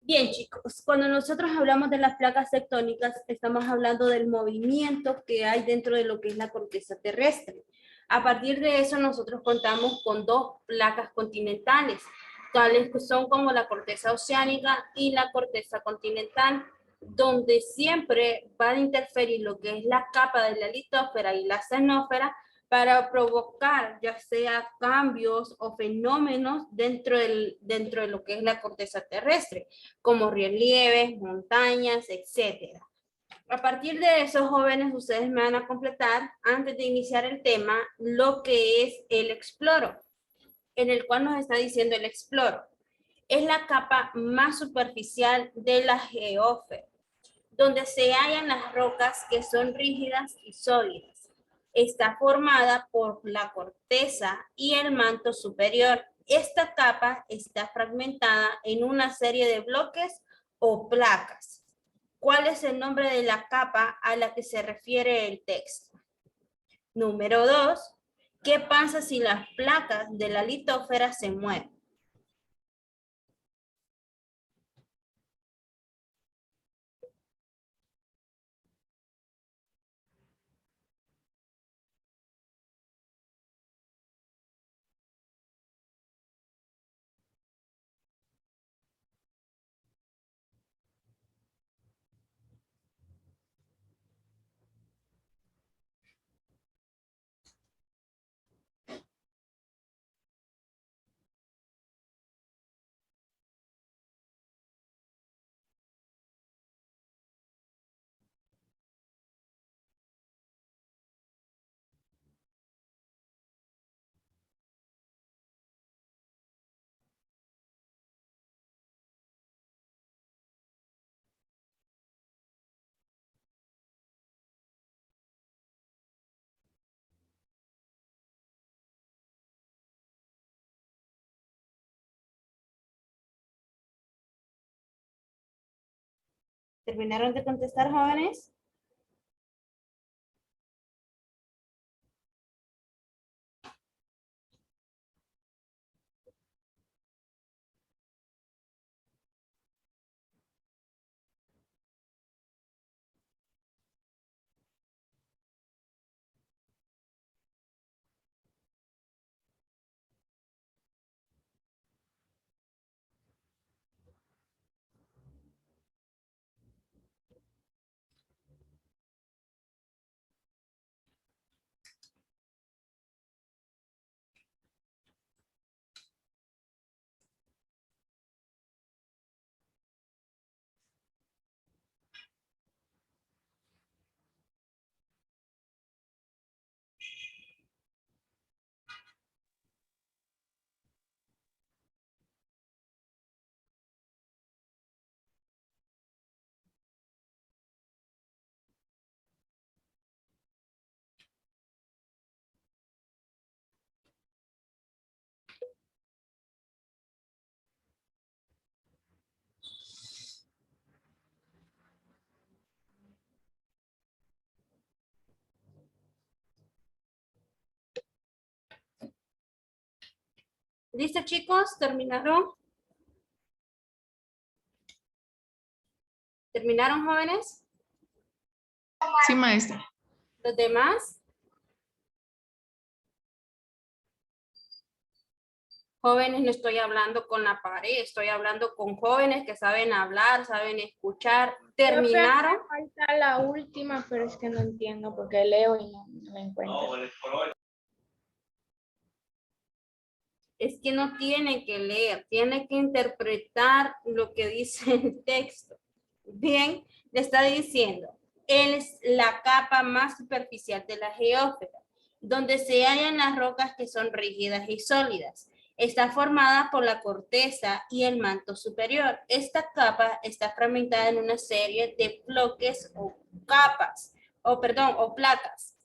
Bien, chicos, cuando nosotros hablamos de las placas tectónicas, estamos hablando del movimiento que hay dentro de lo que es la corteza terrestre. A partir de eso, nosotros contamos con dos placas continentales, tales que son como la corteza oceánica y la corteza continental, donde siempre va a interferir lo que es la capa de la litósfera y la xenósfera para provocar ya sea cambios o fenómenos dentro de lo que es la corteza terrestre, como relieves, montañas, etcétera. A partir de eso, jóvenes, ustedes me van a completar, antes de iniciar el tema, lo que es el exploro, en el cual nos está diciendo el exploro. Es la capa más superficial de la geósfera, donde se hallan las rocas que son rígidas y sólidas. Está formada por la corteza y el manto superior. Esta capa está fragmentada en una serie de bloques o placas. ¿Cuál es el nombre de la capa a la que se refiere el texto? Número 2. ¿Qué pasa si las placas de la litósfera se mueven? ¿Terminaron de contestar, jóvenes? ¿Listo, chicos? ¿Terminaron? ¿Terminaron, jóvenes? Sí, maestra. ¿Los demás? Jóvenes, no estoy hablando con la pared, estoy hablando con jóvenes que saben hablar, saben escuchar. Profe, me ¿Terminaron? falta la última, pero es que no entiendo porque leo y no la encuentro. Es que no tienen que leer, tienen que interpretar lo que dice el texto. Bien, le está diciendo, él es la capa más superficial de la geósfera, donde se hallan las rocas que son rígidas y sólidas. Está formada por la corteza y el manto superior. Esta capa está fragmentada en una serie de bloques o capas, o placas.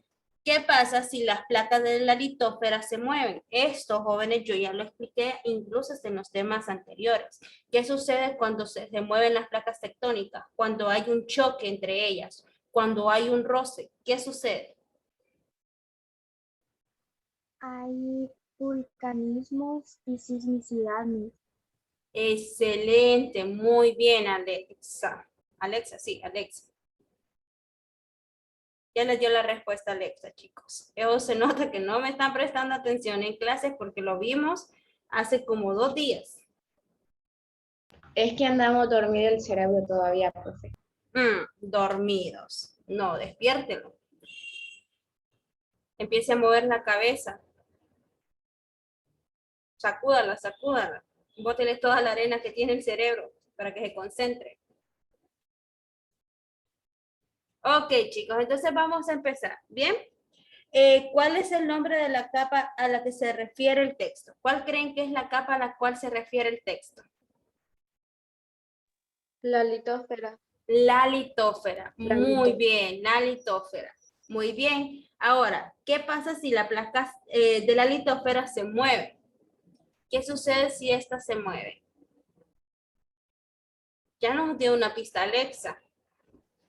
¿Qué pasa si las placas de la litósfera se mueven? Esto, jóvenes, yo ya lo expliqué incluso en los temas anteriores. ¿Qué sucede cuando se mueven las placas tectónicas? Cuando hay un choque entre ellas, cuando hay un roce, ¿qué sucede? Hay vulcanismos y sismicidad. Excelente, muy bien, Alexa. Alexa, sí, Alexa. Ya les dio la respuesta Alexa, chicos. Eso se nota que no me están prestando atención en clases porque lo vimos hace como 2 días. Es que andamos dormidos el cerebro todavía, profe. Dormidos. No, despiértelo. Empiece a mover la cabeza. Sacúdala, sacúdala. Bótele toda la arena que tiene el cerebro para que se concentre. Ok, chicos, entonces vamos a empezar. ¿Bien? ¿Cuál es el nombre de la capa a la que se refiere el texto? ¿Cuál creen que es la capa a la cual se refiere el texto? La litósfera. La litósfera. La Muy litósfera. bien, la litósfera. Muy bien. Ahora, ¿qué pasa si la placa de la litósfera se mueve? ¿Qué sucede si esta se mueve? Ya nos dio una pista Alexa.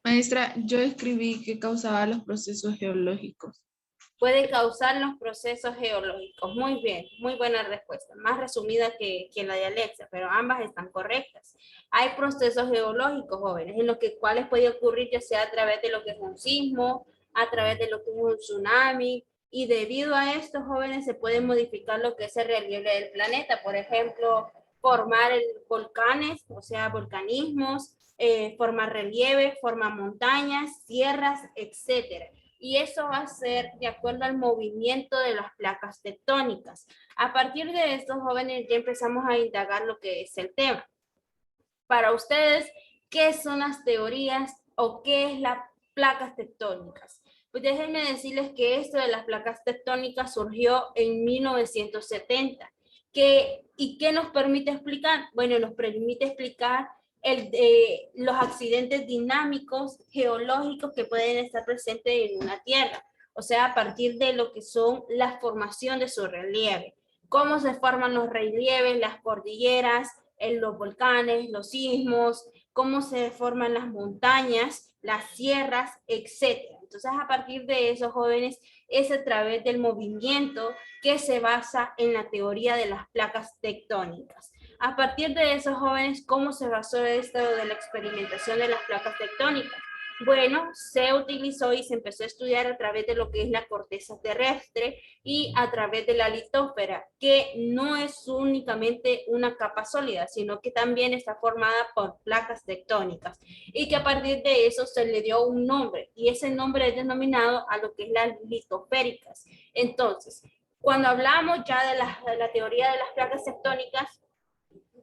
Maestra, yo escribí que causaba los procesos geológicos. Puede causar los procesos geológicos. Muy bien, muy buena respuesta. Más resumida que la de Alexa, pero ambas están correctas. Hay procesos geológicos, jóvenes, en los cuales puede ocurrir ya sea a través de lo que es un sismo, a través de lo que es un tsunami, y debido a estos jóvenes se puede modificar lo que es el relieve del planeta. Por ejemplo, formar volcanes, o sea, volcanismos, formar relieve, formar montañas, sierras, etcétera. Y eso va a ser de acuerdo al movimiento de las placas tectónicas. A partir de estos jóvenes ya empezamos a indagar lo que es el tema. Para ustedes, ¿qué son las teorías o qué es las placas tectónicas? Pues déjenme decirles que esto de las placas tectónicas surgió en 1970. ¿Y qué nos permite explicar? Bueno, nos permite explicar los accidentes dinámicos geológicos que pueden estar presentes en una tierra, o sea, a partir de lo que son la formación de su relieve, cómo se forman los relieves, las cordilleras, en los volcanes, los sismos, cómo se forman las montañas, las sierras, etcétera. Entonces, a partir de eso, jóvenes, es a través del movimiento que se basa en la teoría de las placas tectónicas. A partir de esos jóvenes, ¿cómo se basó esto de la experimentación de las placas tectónicas? Bueno, se utilizó y se empezó a estudiar a través de lo que es la corteza terrestre y a través de la litósfera, que no es únicamente una capa sólida, sino que también está formada por placas tectónicas y que a partir de eso se le dio un nombre y ese nombre es denominado a lo que es las litosféricas. Entonces, cuando hablamos ya de la teoría de las placas tectónicas,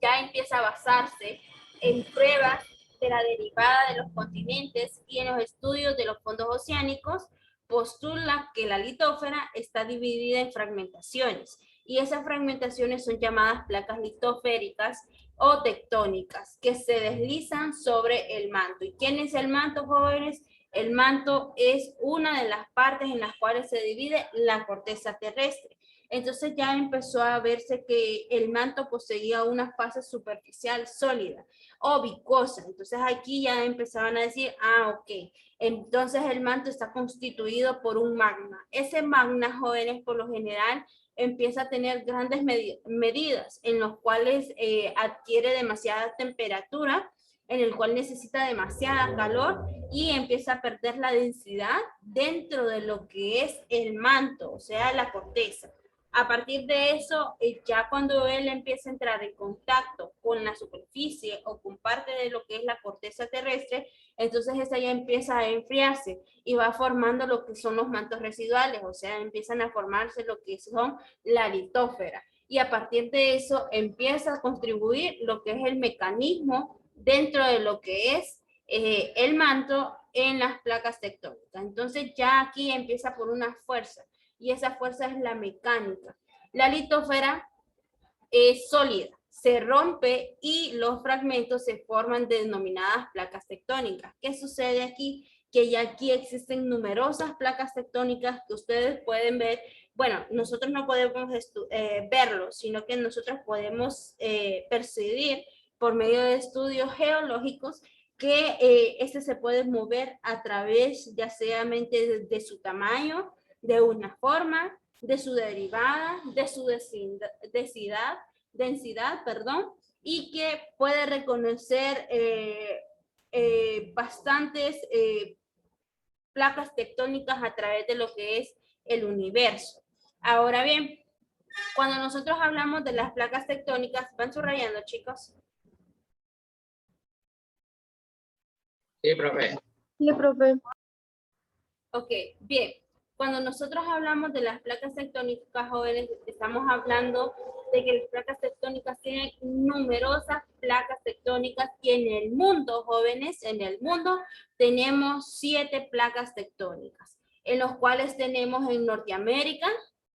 ya empieza a basarse en pruebas de la derivada de los continentes y en los estudios de los fondos oceánicos, postula que la litósfera está dividida en fragmentaciones y esas fragmentaciones son llamadas placas litosféricas o tectónicas que se deslizan sobre el manto. ¿Y quién es el manto, jóvenes? El manto es una de las partes en las cuales se divide la corteza terrestre. Entonces ya empezó a verse que el manto poseía una fase superficial sólida o viscosa. Entonces aquí ya empezaban a decir, ok, entonces el manto está constituido por un magma. Ese magma, jóvenes, por lo general empieza a tener grandes medidas en los cuales adquiere demasiada temperatura, en el cual necesita demasiada calor y empieza a perder la densidad dentro de lo que es el manto, o sea, la corteza. A partir de eso, ya cuando él empieza a entrar en contacto con la superficie o con parte de lo que es la corteza terrestre, entonces esa ya empieza a enfriarse y va formando lo que son los mantos residuales, o sea, empiezan a formarse lo que son la litósfera. Y a partir de eso empieza a contribuir lo que es el mecanismo dentro de lo que es el manto en las placas tectónicas. Entonces ya aquí empieza por una fuerza y esa fuerza es la mecánica. La litósfera es sólida, se rompe y los fragmentos se forman denominadas placas tectónicas. ¿Qué sucede aquí? Que ya aquí existen numerosas placas tectónicas que ustedes pueden ver. Bueno, nosotros no podemos verlo, sino que nosotros podemos percibir por medio de estudios geológicos que este se puede mover a través ya sea de su tamaño, de una forma, de su derivada, de su densidad, perdón, y que puede reconocer bastantes placas tectónicas a través de lo que es el universo. Ahora bien, cuando nosotros hablamos de las placas tectónicas, ¿van subrayando, chicos? Sí, profe. Sí, profe. Ok, bien. Cuando nosotros hablamos de las placas tectónicas, jóvenes, estamos hablando de que las placas tectónicas tienen numerosas placas tectónicas y en el mundo, jóvenes, en el mundo tenemos 7 placas tectónicas, en los cuales tenemos en Norteamérica,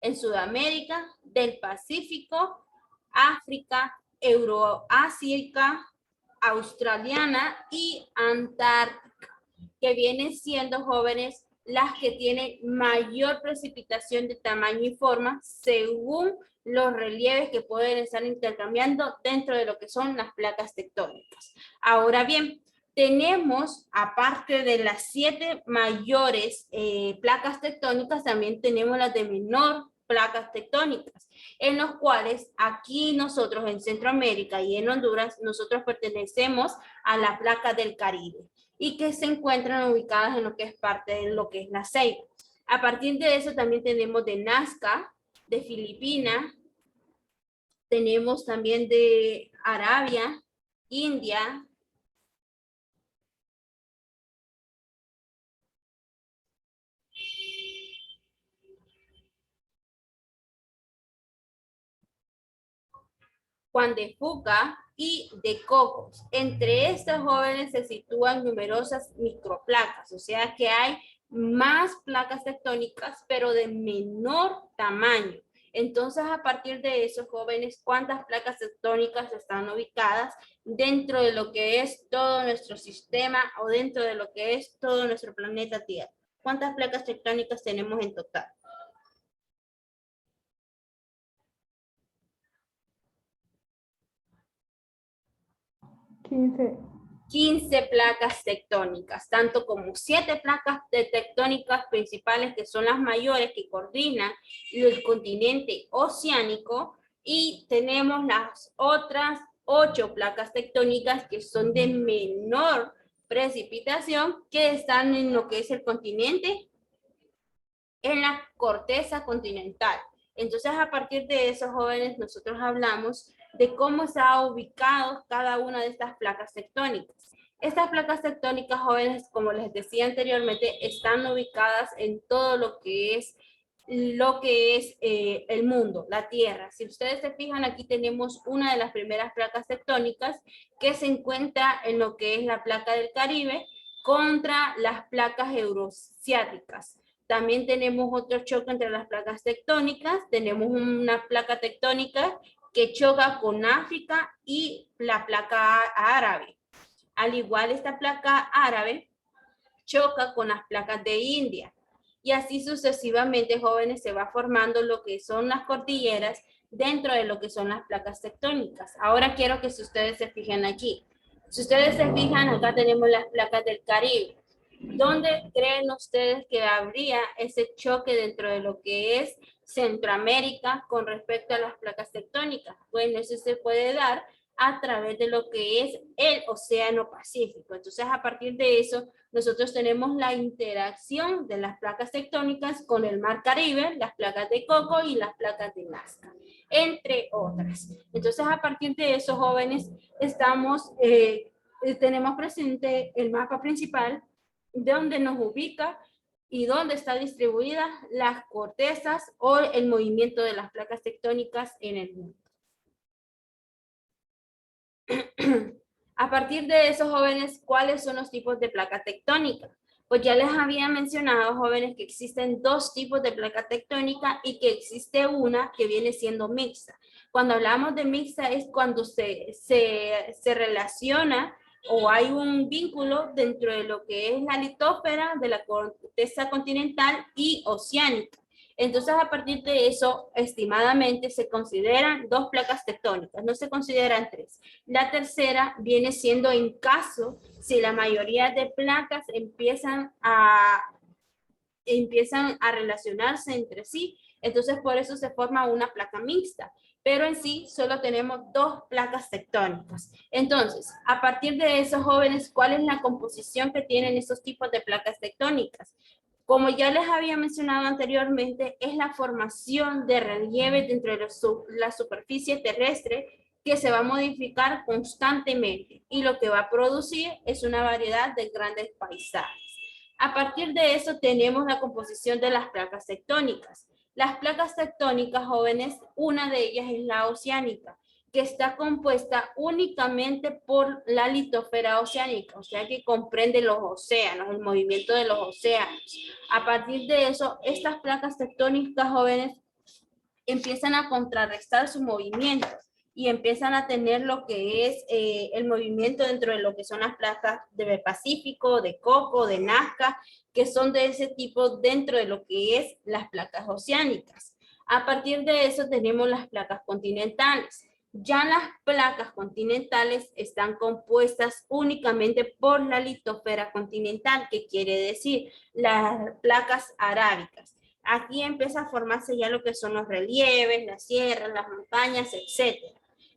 en Sudamérica, del Pacífico, África, Euroasiática, Australiana y Antártica, que vienen siendo, jóvenes, las que tienen mayor precipitación de tamaño y forma según los relieves que pueden estar intercambiando dentro de lo que son las placas tectónicas. Ahora bien, tenemos, aparte de las 7 mayores placas tectónicas, también tenemos las de menor placas tectónicas, en los cuales aquí nosotros en Centroamérica y en Honduras, nosotros pertenecemos a la placa del Caribe y que se encuentran ubicadas en lo que es parte de lo que es la CEI. A partir de eso también tenemos de Nazca, de Filipinas, tenemos también de Arabia, India, Juan de Fuca y de Cocos. Entre estas, jóvenes, se sitúan numerosas microplacas, o sea que hay más placas tectónicas, pero de menor tamaño. Entonces, a partir de eso, jóvenes, ¿cuántas placas tectónicas están ubicadas dentro de lo que es todo nuestro sistema o dentro de lo que es todo nuestro planeta Tierra? ¿Cuántas placas tectónicas tenemos en total? 15. 15 placas tectónicas, tanto como 7 placas tectónicas principales que son las mayores que coordinan el continente oceánico, y tenemos las otras 8 placas tectónicas que son de menor precipitación que están en lo que es el continente, en la corteza continental. Entonces, a partir de eso, jóvenes, nosotros hablamos de cómo está ubicado cada una de estas placas tectónicas. Estas placas tectónicas, jóvenes, como les decía anteriormente, están ubicadas en todo lo que es el mundo, la Tierra. Si ustedes se fijan, aquí tenemos una de las primeras placas tectónicas que se encuentra en lo que es la placa del Caribe contra las placas euroasiáticas. También tenemos otro choque entre las placas tectónicas. Tenemos una placa tectónica que choca con África y la placa árabe. Al igual, esta placa árabe choca con las placas de India. Y así sucesivamente, jóvenes, se va formando lo que son las cordilleras dentro de lo que son las placas tectónicas. Ahora quiero que ustedes se fijen aquí. Si ustedes se fijan, acá tenemos las placas del Caribe. ¿Dónde creen ustedes que habría ese choque dentro de lo que es Centroamérica con respecto a las placas tectónicas? Bueno, eso se puede dar a través de lo que es el Océano Pacífico. Entonces, a partir de eso, nosotros tenemos la interacción de las placas tectónicas con el Mar Caribe, las placas de Coco y las placas de Nazca, entre otras. Entonces, a partir de eso, jóvenes, tenemos presente el mapa principal, de donde nos ubica y dónde está distribuida las cortezas o el movimiento de las placas tectónicas en el mundo. A partir de eso, jóvenes, ¿cuáles son los tipos de placa tectónica? Pues ya les había mencionado, jóvenes, que existen 2 tipos de placa tectónica y que existe una que viene siendo mixta. Cuando hablamos de mixta es cuando se relaciona o hay un vínculo dentro de lo que es la litósfera de la corteza continental y oceánica. Entonces, a partir de eso, estimadamente se consideran 2 placas tectónicas, no se consideran 3. La tercera viene siendo en caso si la mayoría de placas empiezan a relacionarse entre sí. Entonces, por eso se forma una placa mixta. pero en sí solo tenemos 2 placas tectónicas. Entonces, a partir de esos jóvenes, ¿cuál es la composición que tienen esos tipos de placas tectónicas? Como ya les había mencionado anteriormente, es la formación de relieve dentro de la superficie terrestre que se va a modificar constantemente y lo que va a producir es una variedad de grandes paisajes. A partir de eso tenemos la composición de las placas tectónicas. Las placas tectónicas, jóvenes, una de ellas es la oceánica, que está compuesta únicamente por la litosfera oceánica, o sea que comprende los océanos, el movimiento de los océanos. A partir de eso, estas placas tectónicas, jóvenes, empiezan a contrarrestar su movimiento y empiezan a tener lo que es el movimiento dentro de lo que son las placas de Pacífico, de Coco, de Nazca, que son de ese tipo dentro de lo que es las placas oceánicas. A partir de eso tenemos las placas continentales. Ya las placas continentales están compuestas únicamente por la litosfera continental, que quiere decir las placas arábicas. Aquí empieza a formarse ya lo que son los relieves, las sierras, las montañas, etc.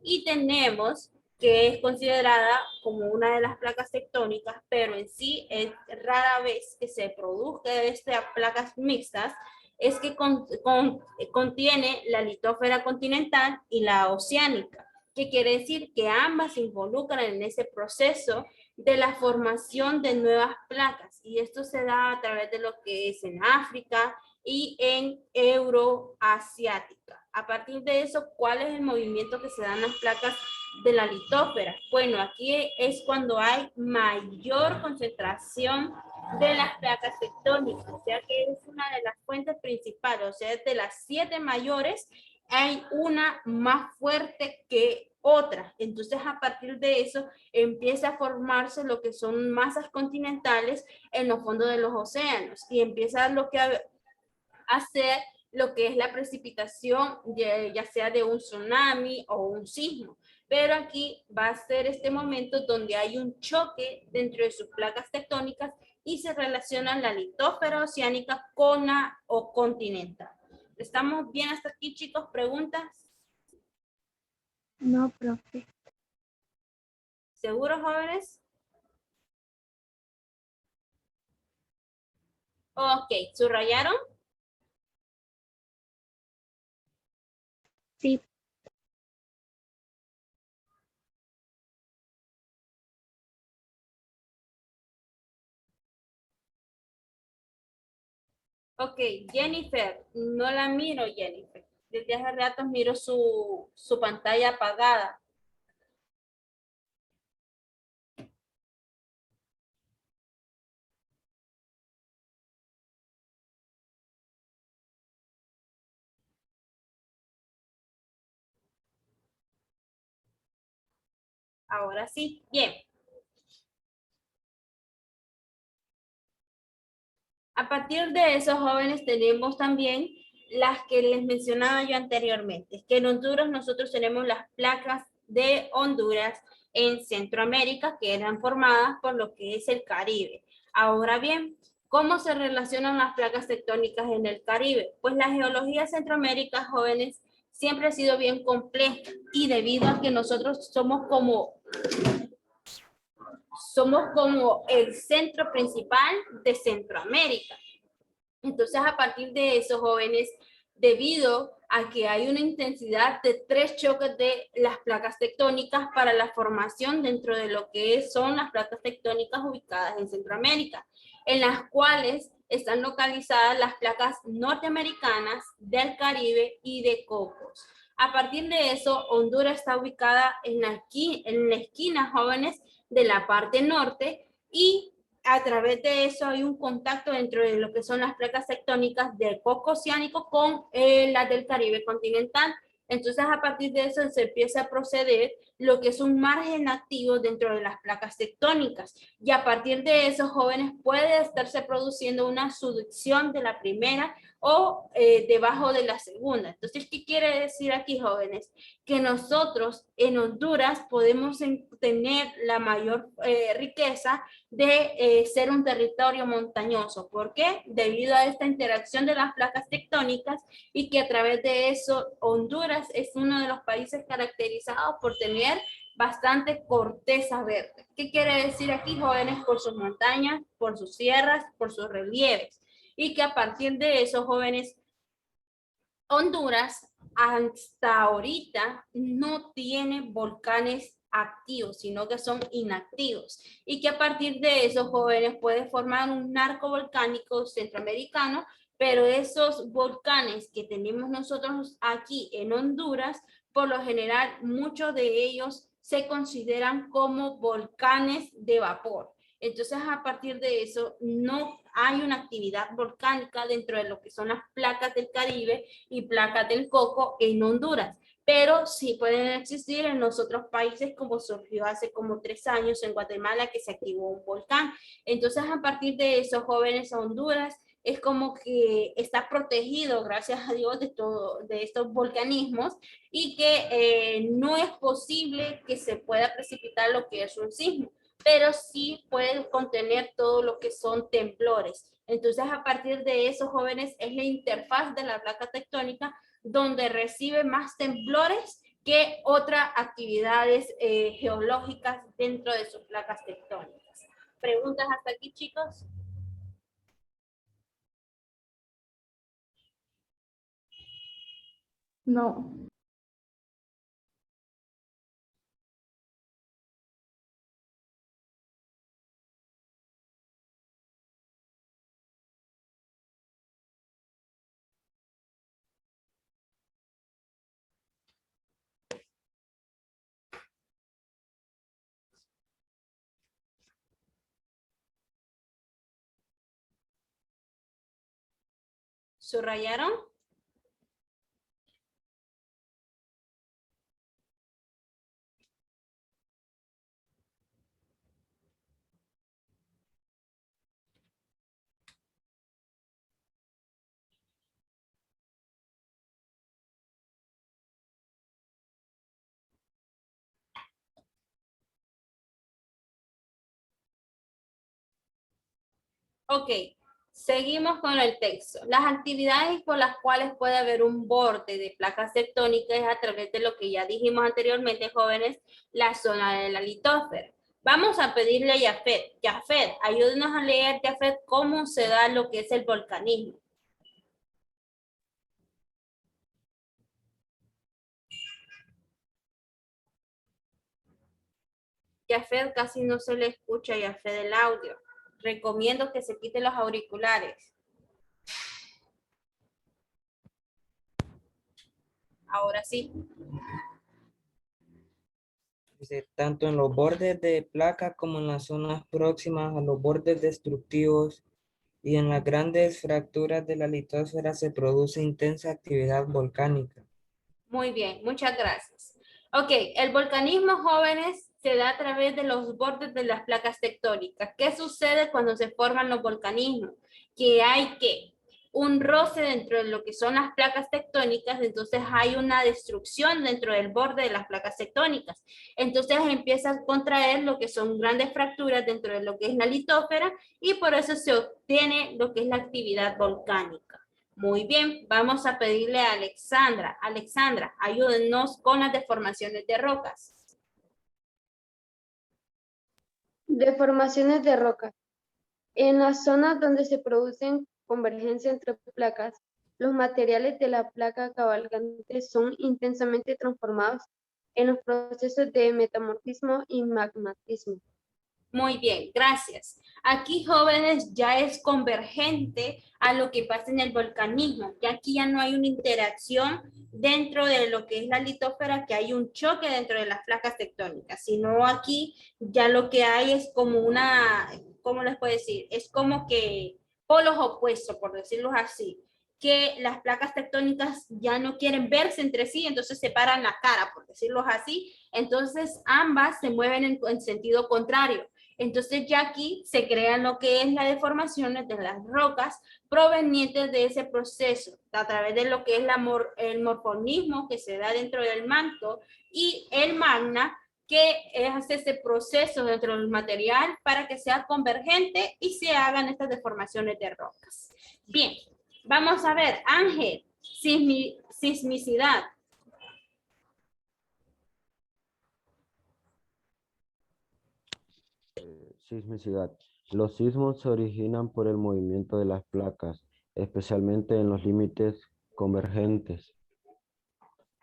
Y tenemos que es considerada como una de las placas tectónicas, pero en sí es rara vez que se produzca estas placas mixtas, es que contiene la litosfera continental y la oceánica, que quiere decir que ambas se involucran en ese proceso de la formación de nuevas placas, y esto se da a través de lo que es en África y en euroasiática. A partir de eso, ¿cuál es el movimiento que se dan las placas de la litósfera? Bueno, aquí es cuando hay mayor concentración de las placas tectónicas, o sea que es una de las fuentes principales, o sea, de las 7 mayores, hay una más fuerte que otra. Entonces, a partir de eso, empieza a formarse lo que son masas continentales en los fondos de los océanos y empieza lo que hacer lo que es la precipitación, ya sea de un tsunami o un sismo. Pero aquí va a ser este momento donde hay un choque dentro de sus placas tectónicas y se relacionan la litosfera oceánica con la o continental. ¿Estamos bien hasta aquí, chicos? ¿Preguntas? No, profe. ¿Seguros, jóvenes? Ok, ¿subrayaron? Sí. Ok, Jennifer, no la miro, Jennifer. Desde hace rato miro su pantalla apagada. Ahora sí, bien. A partir de esos jóvenes tenemos también las que les mencionaba yo anteriormente, que en Honduras nosotros tenemos las placas de Honduras en Centroamérica que eran formadas por lo que es el Caribe. Ahora bien, ¿cómo se relacionan las placas tectónicas en el Caribe? Pues la geología de Centroamérica, jóvenes, siempre ha sido bien compleja y debido a que nosotros somos como el centro principal de Centroamérica. Entonces, a partir de eso, jóvenes, debido a que hay una intensidad de 3 choques de las placas tectónicas para la formación dentro de lo que son las placas tectónicas ubicadas en Centroamérica, en las cuales están localizadas las placas norteamericanas, del Caribe y de Cocos. A partir de eso, Honduras está ubicada en la esquina, jóvenes, de la parte norte, y a través de eso hay un contacto dentro de lo que son las placas tectónicas del Coco oceánico con las del Caribe continental. Entonces, a partir de eso se empieza a proceder lo que es un margen activo dentro de las placas tectónicas. Y a partir de eso, jóvenes, puede estarse produciendo una subducción de la primera o debajo de la segunda. Entonces, ¿qué quiere decir aquí, jóvenes? Que nosotros en Honduras podemos tener la mayor riqueza de ser un territorio montañoso. ¿Por qué? Debido a esta interacción de las placas tectónicas y que a través de eso Honduras es uno de los países caracterizados por tener bastante corteza verde. ¿Qué quiere decir aquí, jóvenes? Por sus montañas, por sus sierras, por sus relieves. Y que a partir de eso, jóvenes, Honduras hasta ahorita no tiene volcanes activos, sino que son inactivos. Y que a partir de eso, jóvenes, puede formar un arco volcánico centroamericano, pero esos volcanes que tenemos nosotros aquí en Honduras, por lo general, muchos de ellos se consideran como volcanes de vapor. Entonces, a partir de eso, no hay una actividad volcánica dentro de lo que son las placas del Caribe y placas del Coco en Honduras, pero sí pueden existir en los otros países, como surgió hace como 3 años en Guatemala, que se activó un volcán. Entonces, a partir de eso, jóvenes, Honduras es como que está protegido, gracias a Dios, de estos volcanismos, y que no es posible que se pueda precipitar lo que es un sismo, pero sí pueden contener todo lo que son temblores. Entonces, a partir de eso, jóvenes, es la interfaz de la placa tectónica donde recibe más temblores que otras actividades geológicas dentro de sus placas tectónicas. ¿Preguntas hasta aquí, chicos? No. ¿Subrayaron? Ok, seguimos con el texto. Las actividades por las cuales puede haber un borde de placas tectónicas es a través de lo que ya dijimos anteriormente, jóvenes, la zona de la litósfera. Vamos a pedirle a Jafet. Jafet, ayúdenos a leer, Jafet, cómo se da lo que es el volcanismo. Jafet, casi no se le escucha a Jafet el audio. Recomiendo que se quite los auriculares. Ahora sí. Tanto en los bordes de placa como en las zonas próximas a los bordes destructivos y en las grandes fracturas de la litosfera se produce intensa actividad volcánica. Muy bien, muchas gracias. Ok, el volcanismo, jóvenes, se da a través de los bordes de las placas tectónicas. ¿Qué sucede cuando se forman los volcanismos? Que hay un roce dentro de lo que son las placas tectónicas, entonces hay una destrucción dentro del borde de las placas tectónicas. Entonces empieza a contraer lo que son grandes fracturas dentro de lo que es la litósfera y por eso se obtiene lo que es la actividad volcánica. Muy bien, vamos a pedirle a Alexandra. Alexandra, ayúdenos con las deformaciones de rocas. Deformaciones de roca. En las zonas donde se producen convergencia entre placas, los materiales de la placa cabalgante son intensamente transformados en los procesos de metamorfismo y magmatismo. Muy bien, gracias. Aquí, jóvenes, ya es convergente a lo que pasa en el volcanismo, ya aquí ya no hay una interacción dentro de lo que es la litósfera, que hay un choque dentro de las placas tectónicas, sino aquí ya lo que hay es como una, ¿cómo les puedo decir? Es como que polos opuestos, por decirlo así. que las placas tectónicas ya no quieren verse entre sí, entonces separan la cara, por decirlo así. Entonces ambas se mueven en sentido contrario. Entonces ya aquí se crean lo que es las deformaciones de las rocas provenientes de ese proceso, a través de lo que es el morfonismo que se da dentro del manto y el magma, que hace ese proceso dentro del material para que sea convergente y se hagan estas deformaciones de rocas. Bien, vamos a ver, Ángel, sismicidad. Sismicidad. Los sismos se originan por el movimiento de las placas, especialmente en los límites convergentes.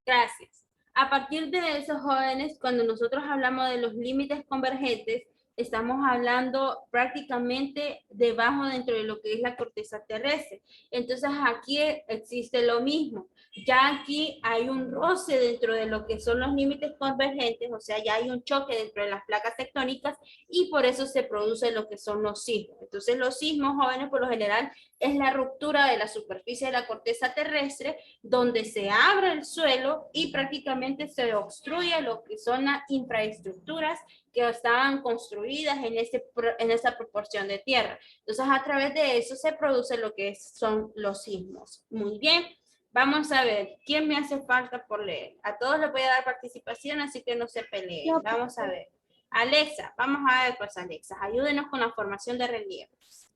Gracias. A partir de esos jóvenes, cuando nosotros hablamos de los límites convergentes, estamos hablando prácticamente debajo dentro de lo que es la corteza terrestre. Entonces aquí existe lo mismo. Ya aquí hay un roce dentro de lo que son los límites convergentes, o sea, ya hay un choque dentro de las placas tectónicas y por eso se produce lo que son los sismos. Entonces los sismos, jóvenes, por lo general, es la ruptura de la superficie de la corteza terrestre donde se abre el suelo y prácticamente se obstruye lo que son las infraestructuras que estaban construidas en esa proporción de tierra. Entonces, a través de eso se produce lo que son los sismos. Muy bien, vamos a ver, ¿quién me hace falta por leer? A todos les voy a dar participación, así que no se peleen. Vamos a ver. Alexa, vamos a ver, pues Alexa, ayúdenos con la formación de relieves.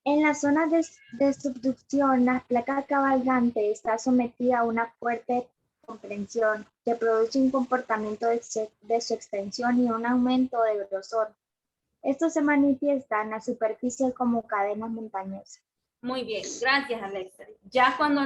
En la zona de subducción, la placa cabalgante está sometida a una fuerte comprensión que produce un comportamiento de su extensión y un aumento de grosor. Esto se manifiesta en la superficie como cadenas montañosas. Muy bien, gracias Alexa. Ya cuando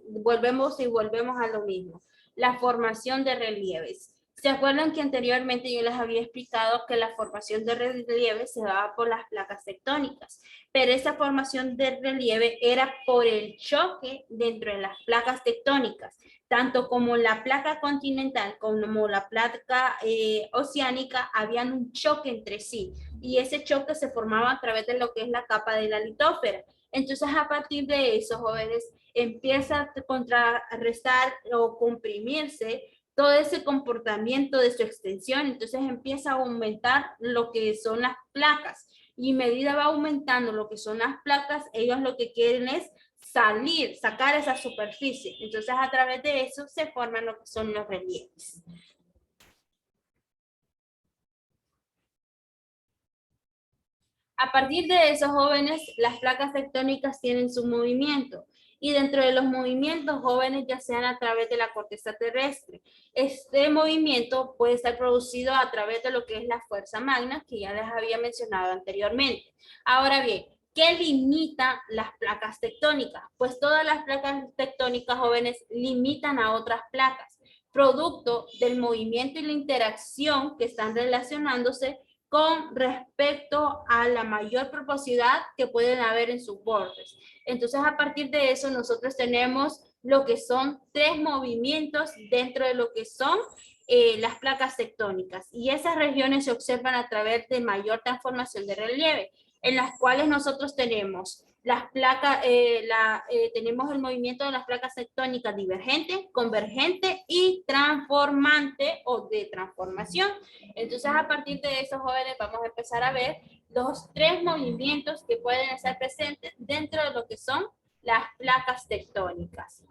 volvemos a lo mismo, la formación de relieves. ¿Se acuerdan que anteriormente yo les había explicado que la formación de relieve se daba por las placas tectónicas? Pero esa formación de relieve era por el choque dentro de las placas tectónicas, tanto como la placa continental como la placa oceánica habían un choque entre sí y ese choque se formaba a través de lo que es la capa de la litósfera. Entonces a partir de eso, jóvenes, empieza a contrarrestar o comprimirse todo ese comportamiento de su extensión, entonces empieza a aumentar lo que son las placas y a medida va aumentando lo que son las placas, ellos lo que quieren es sacar esa superficie, entonces a través de eso se forman lo que son los relieves. A partir de esos jóvenes, las placas tectónicas tienen su movimiento. Y dentro de los movimientos jóvenes, ya sean a través de la corteza terrestre. Este movimiento puede estar producido a través de lo que es la fuerza magna, que ya les había mencionado anteriormente. Ahora bien, ¿qué limita las placas tectónicas? Pues todas las placas tectónicas jóvenes limitan a otras placas, producto del movimiento y la interacción que están relacionándose con respecto a la mayor proposidad que pueden haber en sus bordes. Entonces, a partir de eso, nosotros tenemos lo que son 3 movimientos dentro de lo que son las placas tectónicas. Y esas regiones se observan a través de mayor transformación de relieve, en las cuales nosotros tenemos las placas, tenemos el movimiento de las placas tectónicas divergente, convergente y transformante o de transformación. Entonces, a partir de eso, jóvenes, vamos a empezar a ver los 3 movimientos que pueden estar presentes dentro de lo que son las placas tectónicas.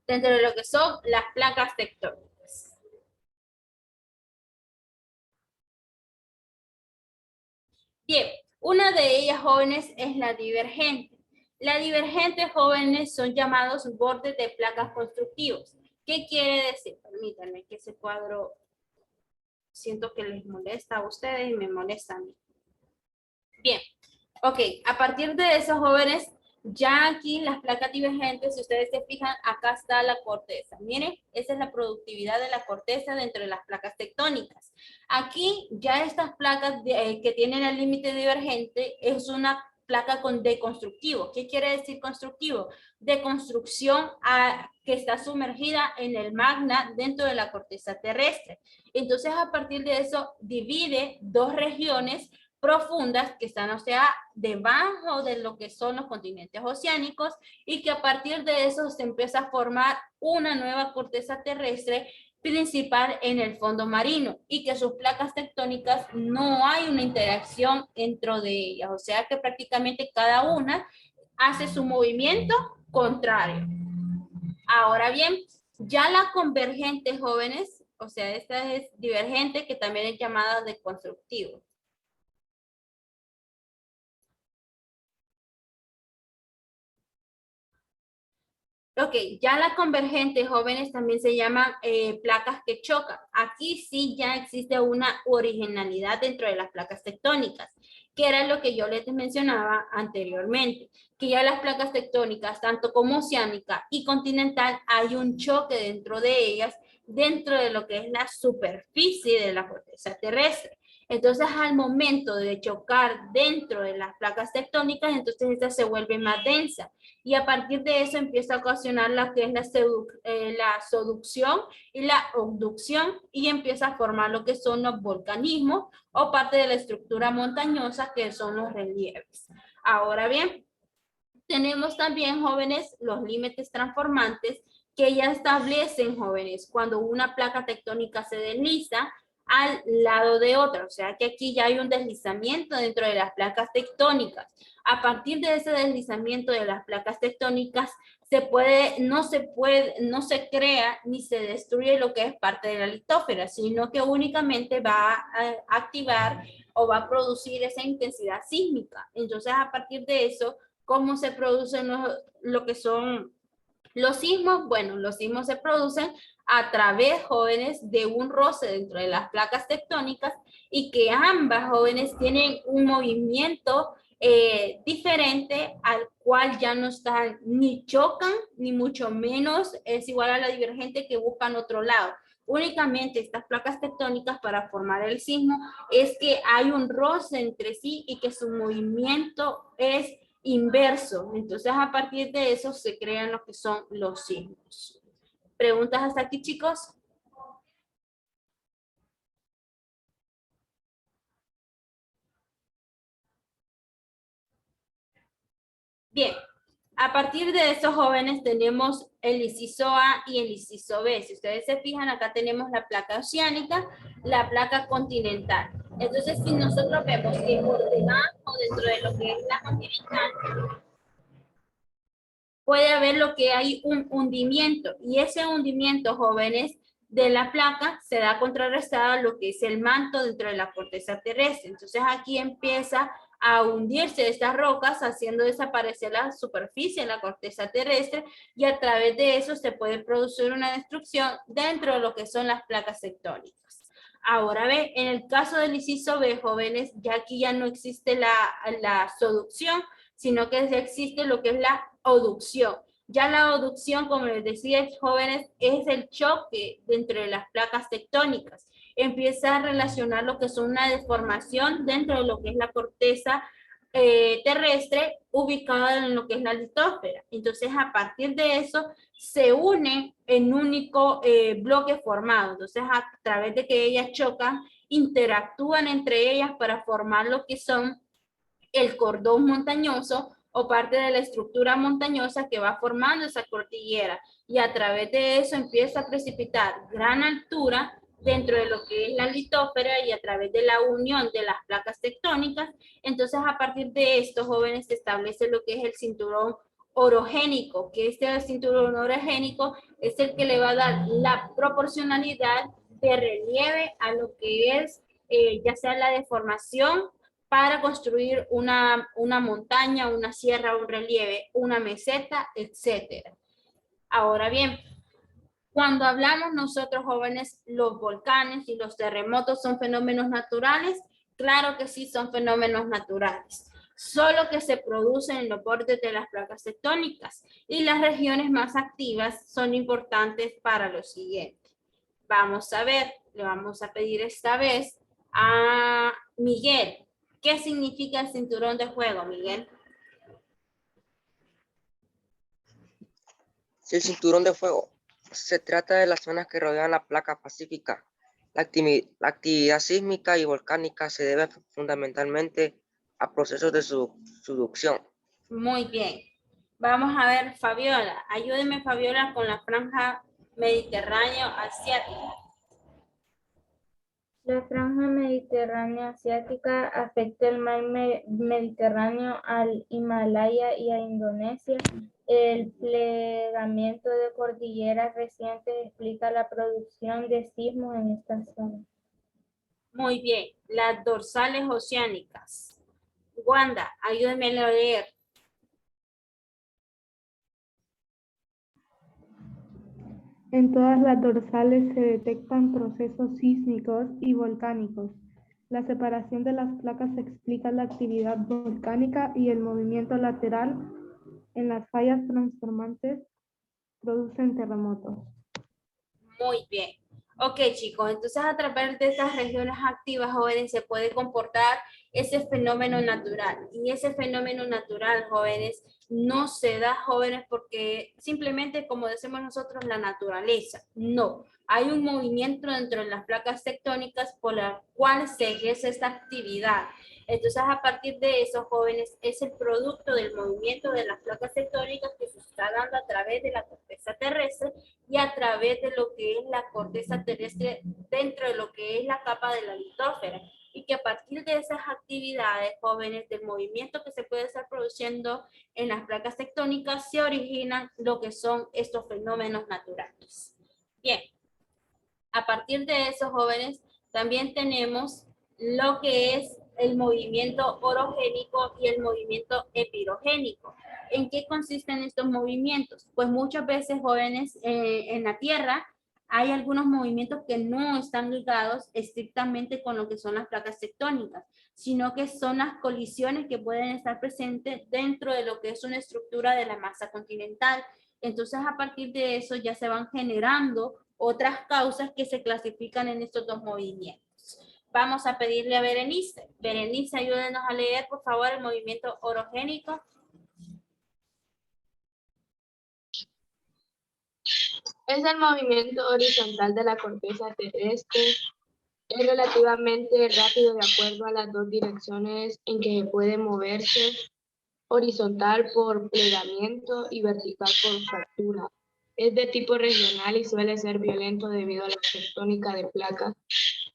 Dentro de lo que son las placas tectónicas. Bien, una de ellas, jóvenes, es la divergente. La divergente, jóvenes, son llamados bordes de placas constructivos. ¿Qué quiere decir? Permítanme que ese cuadro siento que les molesta a ustedes y me molesta a mí. Bien, ok, a partir de esos jóvenes, ya aquí las placas divergentes, si ustedes se fijan, acá está la corteza. Miren, esa es la productividad de la corteza dentro de las placas tectónicas. Aquí ya estas placas que tienen el límite divergente es una placa de constructivo. ¿Qué quiere decir constructivo? De construcción que está sumergida en el magma dentro de la corteza terrestre. Entonces, a partir de eso, divide 2 regiones profundas que están, o sea, debajo de lo que son los continentes oceánicos, y que a partir de eso se empieza a formar una nueva corteza terrestre principal en el fondo marino, y que sus placas tectónicas no hay una interacción dentro de ellas, o sea que prácticamente cada una hace su movimiento contrario. Ahora bien, ya la convergente, jóvenes, o sea, esta es divergente, que también es llamada de constructivo. Ok, ya la convergente, jóvenes, también se llaman placas que chocan. Aquí sí ya existe una originalidad dentro de las placas tectónicas, que era lo que yo les mencionaba anteriormente, que ya las placas tectónicas, tanto como oceánica y continental, hay un choque dentro de ellas, dentro de lo que es la superficie de la corteza terrestre. Entonces, al momento de chocar dentro de las placas tectónicas, entonces esta se vuelve más densa, y a partir de eso empieza a ocasionar lo que es la subducción y la abducción, y empieza a formar lo que son los volcanismos o parte de la estructura montañosa, que son los relieves. Ahora bien, tenemos también, jóvenes, los límites transformantes, que ya establecen, jóvenes, cuando una placa tectónica se desliza al lado de otra, o sea que aquí ya hay un deslizamiento dentro de las placas tectónicas. A partir de ese deslizamiento de las placas tectónicas, no se crea ni se destruye lo que es parte de la litósfera, sino que únicamente va a activar o va a producir esa intensidad sísmica. Entonces, a partir de eso, ¿cómo se producen lo que son los sismos? Bueno, los sismos se producen a través, jóvenes, de un roce dentro de las placas tectónicas, y que ambas, jóvenes, tienen un movimiento diferente, al cual ya no están ni chocan, ni mucho menos es igual a la divergente, que buscan otro lado. Únicamente estas placas tectónicas, para formar el sismo, es que hay un roce entre sí y que su movimiento es inverso. Entonces, a partir de eso se crean lo que son los sismos. ¿Preguntas hasta aquí, chicos? Bien, a partir de esos, jóvenes, tenemos el inciso A y el inciso B. Si ustedes se fijan, acá tenemos la placa oceánica, la placa continental. Entonces, si nosotros vemos que por debajo, dentro de lo que es la continental, puede haber lo que hay un hundimiento, y ese hundimiento, jóvenes, de la placa se da contrarrestado a lo que es el manto dentro de la corteza terrestre. Entonces aquí empieza a hundirse estas rocas, haciendo desaparecer la superficie de la corteza terrestre, y a través de eso se puede producir una destrucción dentro de lo que son las placas tectónicas. Ahora ve, en el caso del inciso B, jóvenes, ya aquí ya no existe la subducción, sino que ya existe lo que es la abducción. Ya la abducción, como les decía, jóvenes, es el choque dentro de las placas tectónicas. Empieza a relacionar lo que es una deformación dentro de lo que es la corteza terrestre, ubicada en lo que es la litósfera. Entonces, a partir de eso, se unen en un único bloque formado. Entonces, a través de que ellas chocan, interactúan entre ellas para formar lo que son el cordón montañoso, o parte de la estructura montañosa que va formando esa cordillera, y a través de eso empieza a precipitar gran altura dentro de lo que es la litósfera, y a través de la unión de las placas tectónicas. Entonces, a partir de esto, jóvenes, se establece lo que es el cinturón orogénico, que este cinturón orogénico es el que le va a dar la proporcionalidad de relieve a lo que es ya sea la deformación, para construir una montaña, una sierra, un relieve, una meseta, etcétera. Ahora bien, cuando hablamos nosotros, jóvenes, los volcanes y los terremotos son fenómenos naturales. Claro que sí, son fenómenos naturales, solo que se producen en los bordes de las placas tectónicas, y las regiones más activas son importantes para lo siguiente. Vamos a ver, le vamos a pedir esta vez a Miguel. ¿Qué significa el cinturón de fuego, Miguel? El cinturón de fuego se trata de las zonas que rodean la placa pacífica La actividad sísmica y volcánica se debe fundamentalmente a procesos de subducción. Muy bien. Vamos a ver, Fabiola. Ayúdeme, Fabiola, con la franja mediterráneo asiática. La franja mediterránea asiática afecta el mar Mediterráneo al Himalaya y a Indonesia. El plegamiento de cordilleras recientes explica la producción de sismos en esta zona. Muy bien. Las dorsales oceánicas. Wanda, ayúdeme a leer. En todas las dorsales se detectan procesos sísmicos y volcánicos. La separación de las placas explica la actividad volcánica y el movimiento lateral en las fallas transformantes producen terremotos. Muy bien. Ok, chicos, entonces a través de estas regiones activas, jóvenes, se puede comportar ese fenómeno natural. Y ese fenómeno natural, jóvenes, no se da, jóvenes, porque simplemente, como decimos nosotros, la naturaleza. No, hay un movimiento dentro de las placas tectónicas por la cual se ejerce esta actividad. Entonces, a partir de eso, jóvenes, es el producto del movimiento de las placas tectónicas que se está dando a través de la corteza terrestre y a través de lo que es la corteza terrestre dentro de lo que es la capa de la litosfera. Y que a partir de esas actividades, jóvenes, del movimiento que se puede estar produciendo en las placas tectónicas, se originan lo que son estos fenómenos naturales. Bien, a partir de eso, jóvenes, también tenemos lo que es el movimiento orogénico y el movimiento epirogénico. ¿En qué consisten estos movimientos? Pues muchas veces, jóvenes, en la Tierra hay algunos movimientos que no están ligados estrictamente con lo que son las placas tectónicas, sino que son las colisiones que pueden estar presentes dentro de lo que es una estructura de la masa continental. Entonces, a partir de eso ya se van generando otras causas que se clasifican en estos dos movimientos. Vamos a pedirle a Berenice. Berenice, ayúdenos a leer, por favor, el movimiento orogénico. Es el movimiento horizontal de la corteza terrestre. Es relativamente rápido de acuerdo a las dos direcciones en que se puede moverse, horizontal por plegamiento y vertical por fractura. Es de tipo regional y suele ser violento debido a la tectónica de placas.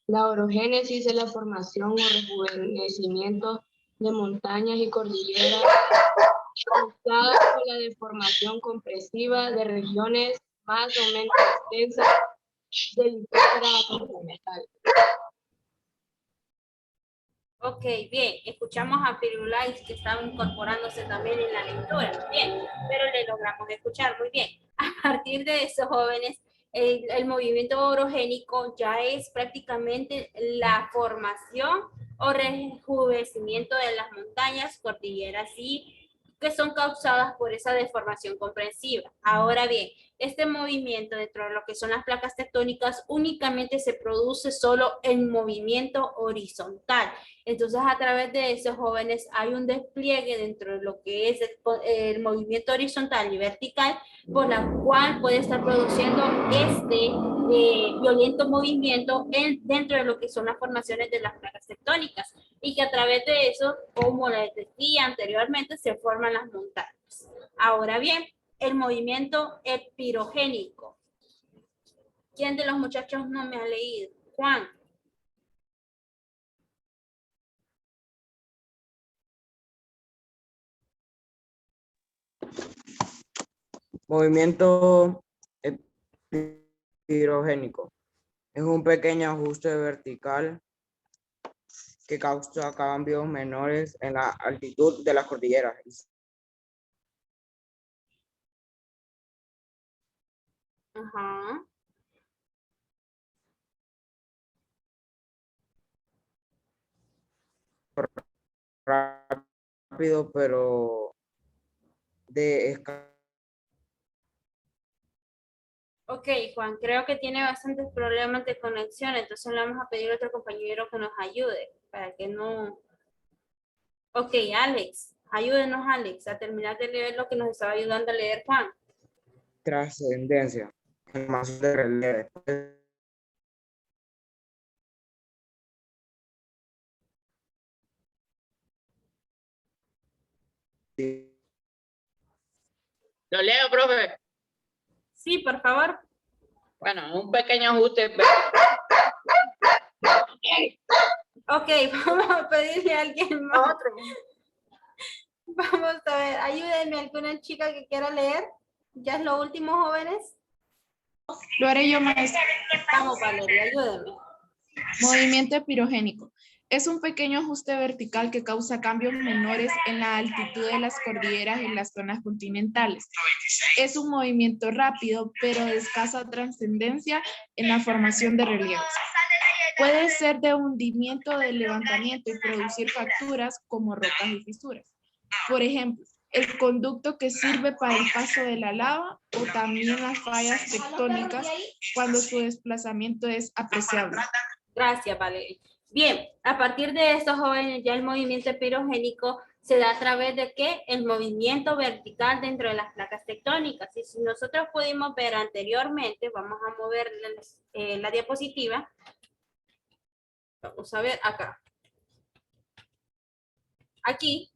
La orogénesis es la formación o rejuvenecimiento de montañas y cordilleras causada por la deformación compresiva de regiones más o menos extensas de litosfera continental. Ok, bien. Escuchamos a Firulais que estaba incorporándose también en la lectura. Bien, pero le logramos escuchar muy bien. A partir de eso, jóvenes, el movimiento orogénico ya es prácticamente la formación o rejuvenecimiento de las montañas, cordilleras y que son causadas por esa deformación comprensiva. Ahora bien, este movimiento dentro de lo que son las placas tectónicas únicamente se produce solo en movimiento horizontal. Entonces, a través de esos jóvenes hay un despliegue dentro de lo que es el movimiento horizontal y vertical, por la cual puede estar produciendo este violento movimiento dentro de lo que son las formaciones de las placas tectónicas y que a través de eso, como les decía anteriormente, se forman las montañas. Ahora bien, el movimiento epirogénico. ¿Quién de los muchachos no me ha leído? Juan. Movimiento epirogénico. Es un pequeño ajuste vertical que causa cambios menores en la altitud de las cordilleras. Ajá. Rápido, pero de escala. Ok, Juan, creo que tiene bastantes problemas de conexión, entonces le vamos a pedir a otro compañero que nos ayude para que no... Ok, Alex, ayúdenos, Alex, a terminar de leer lo que nos estaba ayudando a leer Juan. Trascendencia. Formación de relieves. Lo leo, profe. Sí, por favor. Bueno, un pequeño ajuste. Ok, vamos a pedirle a alguien más. Otro. Vamos a ver, ayúdenme alguna chica que quiera leer. Ya es lo último, jóvenes. Lo haré yo, maestra. Vamos, Valeria, ayúdenme. Movimiento epirogénico. Es un pequeño ajuste vertical que causa cambios menores en la altitud de las cordilleras y las zonas continentales. Es un movimiento rápido, pero de escasa trascendencia en la formación de relieves. Puede ser de hundimiento, de levantamiento y producir fracturas como rocas y fisuras. Por ejemplo, el conducto que sirve para el paso de la lava o también las fallas tectónicas cuando su desplazamiento es apreciable. Gracias, Valeria. Bien, a partir de esto, jóvenes, ya el movimiento epirogénico se da a través de ¿qué? El movimiento vertical dentro de las placas tectónicas. Y si nosotros pudimos ver anteriormente, vamos a mover la diapositiva. Vamos a ver acá. Aquí,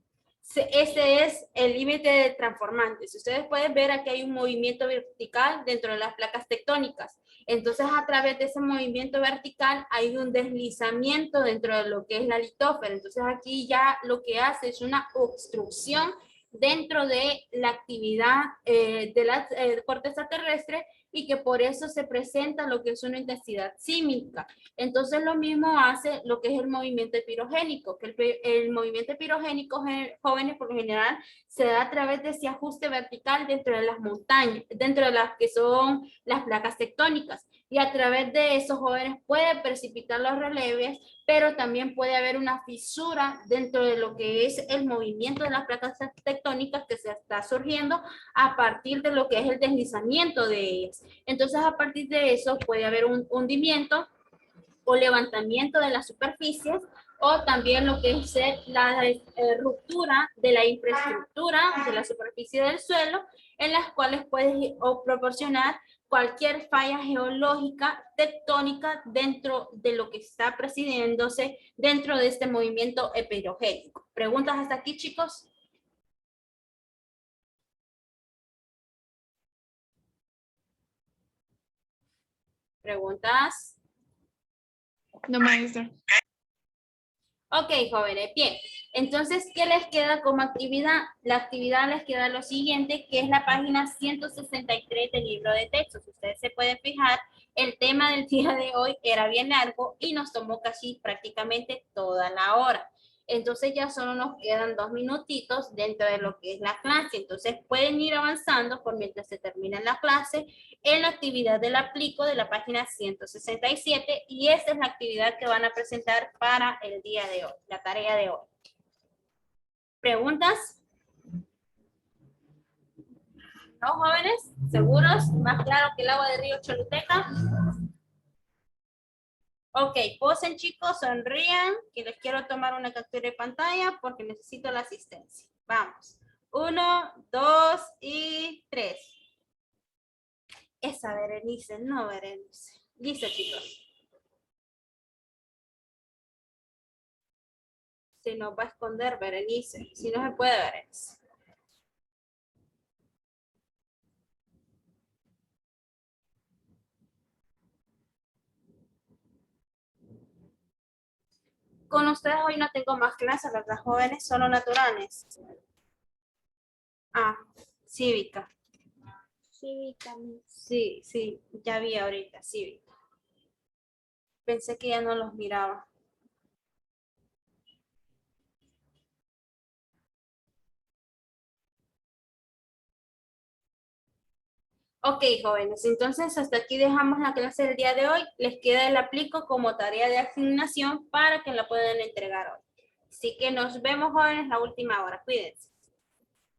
este es el límite de transformantes. Ustedes pueden ver aquí hay un movimiento vertical dentro de las placas tectónicas. Entonces, a través de ese movimiento vertical hay un deslizamiento dentro de lo que es la litósfera. Entonces, aquí ya lo que hace es una obstrucción dentro de la actividad de la corteza terrestre y que por eso se presenta lo que es una intensidad sísmica. Entonces, lo mismo hace lo que es el movimiento epirogénico, que el movimiento epirogénico, jóvenes, por lo general, se da a través de ese ajuste vertical dentro de las montañas, dentro de las que son las placas tectónicas. Y a través de esos jóvenes puede precipitar los relieves, pero también puede haber una fisura dentro de lo que es el movimiento de las placas tectónicas que se está surgiendo a partir de lo que es el deslizamiento de ellas. Entonces, a partir de eso puede haber un hundimiento o levantamiento de las superficies, o también lo que es la ruptura de la infraestructura de la superficie del suelo, en las cuales puede proporcionar cualquier falla geológica tectónica dentro de lo que está presidiéndose dentro de este movimiento epirogénico. ¿Preguntas hasta aquí, chicos? ¿Preguntas? No, maestra. Ok, jóvenes, bien. Entonces, ¿qué les queda como actividad? La actividad les queda lo siguiente, que es la página 163 del libro de textos. Ustedes se pueden fijar, el tema del día de hoy era bien largo y nos tomó casi prácticamente toda la hora. Entonces ya solo nos quedan 2 minutitos dentro de lo que es la clase. Entonces pueden ir avanzando por mientras se termina la clase en la actividad del aplico de la página 167 y esta es la actividad que van a presentar para el día de hoy, la tarea de hoy. ¿Preguntas? ¿No, jóvenes? ¿Seguros? ¿Más claro que el agua de río Choluteca? Ok, posen chicos, sonrían, que les quiero tomar una captura de pantalla porque necesito la asistencia. Vamos. 1, 2 y 3. Esa Berenice, no Berenice. Listo, chicos. Se nos va a esconder Berenice. Si no se puede, Berenice. Con ustedes hoy no tengo más clases, ¿verdad, jóvenes? Solo naturales. Ah, cívica. Cívica. Sí, sí, ya vi ahorita, cívica. Pensé que ya no los miraba. Ok, jóvenes, entonces hasta aquí dejamos la clase del día de hoy. Les queda el aplico como tarea de asignación para que la puedan entregar hoy. Así que nos vemos, jóvenes, la última hora. Cuídense.